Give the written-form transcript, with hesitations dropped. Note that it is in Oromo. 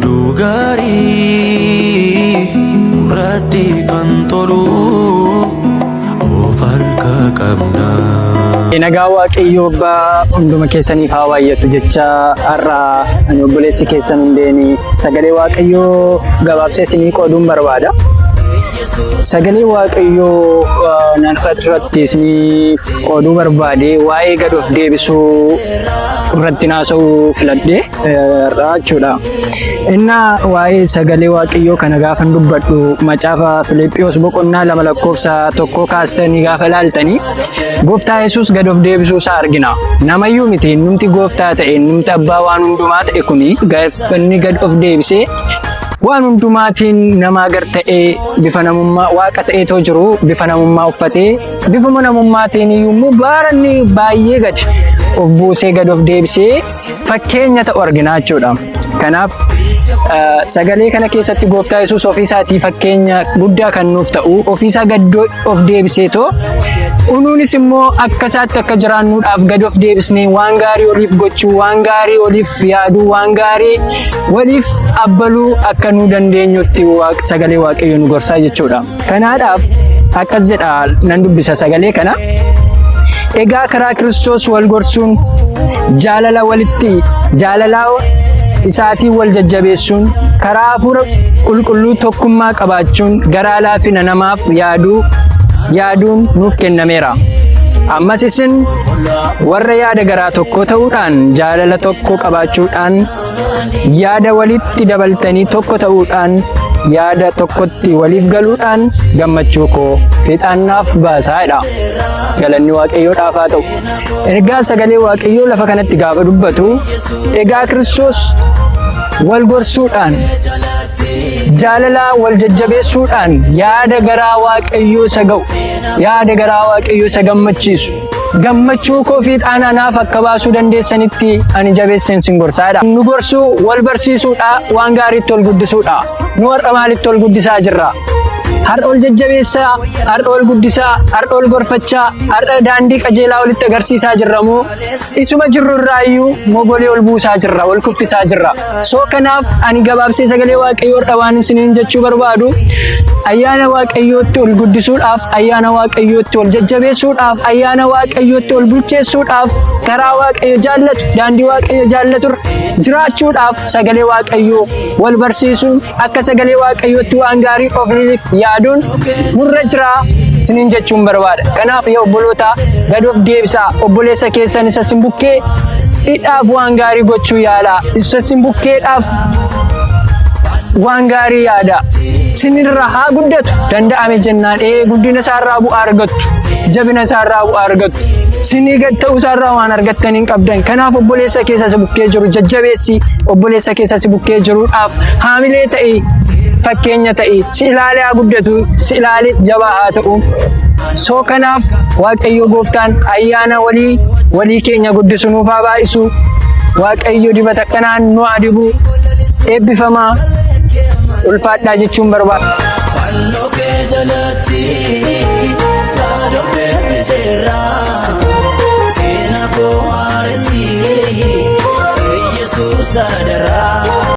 Dugari Kurati kantolu Ofalka kabna Nagaa Waaqayyoo hunduma keessaniif haa baay'atu jecha har'a ani obboleessi keessan hundeeni sagalee Waaqayyoo gabaabsee isinii qooduun barbaada. Sagalee Waaqayyoo naannoo isiniif qooduu barbaade waa'ee gad of deebisuu irratti naasa'uu filadhe jechuudha. Inna waa'ee sagalee Waaqayyoo kana gaafan dubbadhu macaafa Filiiphoos boqonnaa 2:1 kaastanii gaafa ilaaltanii Gooftaa Yesuus gad of deebisuu isaa argina. Namayyuu miti numti Gooftaa ta'e numti abbaa waan hundumaa ta'e kuni gaafanni gad of deebisee waan hundumaatiin nama agar ta'ee bifa namummaa waaqa ta'eetoo jiru bifa namummaa uffatee bifuma namummaatiin iyyuu baaranni baay'ee gad of buusee gad of deebisee fakkeenya ta'u argina jechuudha. Kanaaf sagalee kana keessatti Gooftaa Yesuus ofiisaatii fakkeenya guddaa kan nuuf ta'u ofiisaa gad of deebiseetoo unuunis immoo akkasaatti akka jiraannuudhaaf gad of deebisnee waan gaarii oliif gochuu waan gaarii oliif yaaduu waan gaarii waliif abbaluu akka nu dandeenyutti sagalee Waaqayyoo nu gorsaa jechuudha. Kanaadhaaf akkas jedha nan dubbisa sagalee kana. Egaa karaa Kiristoos wal gorsuun jaalala isaatiin wal jajjabeessuun karaa hafuura qulqulluu tokkummaa qabaachuun garaa laafina namaaf yaaduun nuuf kennameera. Ammas isin warra yaada garaa tokko ta'uudhaan jaalala tokko qabaachuudhaan yaada walitti dabaltanii tokko ta'uudhaan yaada tokkotti waliif galuudhaan gammachuu koo fiixaannaaf baasaadha. Galanni Waaqayyoodhaaf haa ta'u. Ergaa sagalee Waaqayyoo lafa kanatti gaafa dubbatu egaa Kiristoos wal gorsuudhaan jaalala wal jajjabeessuudhaan yaada garaa Waaqayyoo isa ga'u yaada garaa Waaqayyoo isa gammachiisu gammachuu koo fiixaan anaaf akka baasuu dandeessanitti ani jabeesseen sin gorsaadha. Nu gorsuu wal barsiisuudha waan gaariitti ol guddisuudha. Nu har'a maalitti ol guddisaa jirra? Har'a ol jajjabeessaa, har'a ol guddisaa, har'a ol gorfachaa, har'a daandii qajeelaa walitti agarsiisaa jirra moo isuma jirru irraayyuu mogolee ol buusaa jirra, ol kuffisaa jirra. Soo kanaaf ani gabaabsee sagalee Waaqayyoo har'a waan isiniin jechuu barbaadu ayyaana Waaqayyootti ol guddisuudhaaf, ayyaana Waaqayyootti ol jajjabeessuudhaaf, ayyaana Waaqayyootti ol bulcheessuudhaaf, karaa Waaqayyo jaallatu, daandii Waaqayyo jaallatu jiraachuudhaaf sagalee Waaqayyoo wal barsiisuun akka sagalee Waaqayyootti waan gaarii ofiif yaaduun nurra jira isiniin jechuun barbaada. Kanaaf yaa obboloota gad of deebisaa obboleessa keessan isa simbukkee hidhaaf waan gaarii gochuu yaalaa isa simbukkeedhaaf waan gaarii yaada sinirra haa guddatu danda'ame jennaan guddina isaarraa bu'aa argattu jabina isaarraa bu'aa argattu sinii gad ta'uu isaarraa waan argattaniin qabdan. Kanaaf obboleessa keessa si bukkee jiru jajjabeessi obboleessa keessa si bukkee jiruudhaaf haamilee ta'e fakkeenya ta'e si ilaalee haa guddatu si ilaalee jabaa haa ta'u. Soo kanaaf Waaqayyo Gooftaan ayyaana walii keenya guddisu nuuf haa baay'isu. Waaqayyo dibata kanaan nu adibu eebbifamaa ulfaadhaa jechuun barbaada.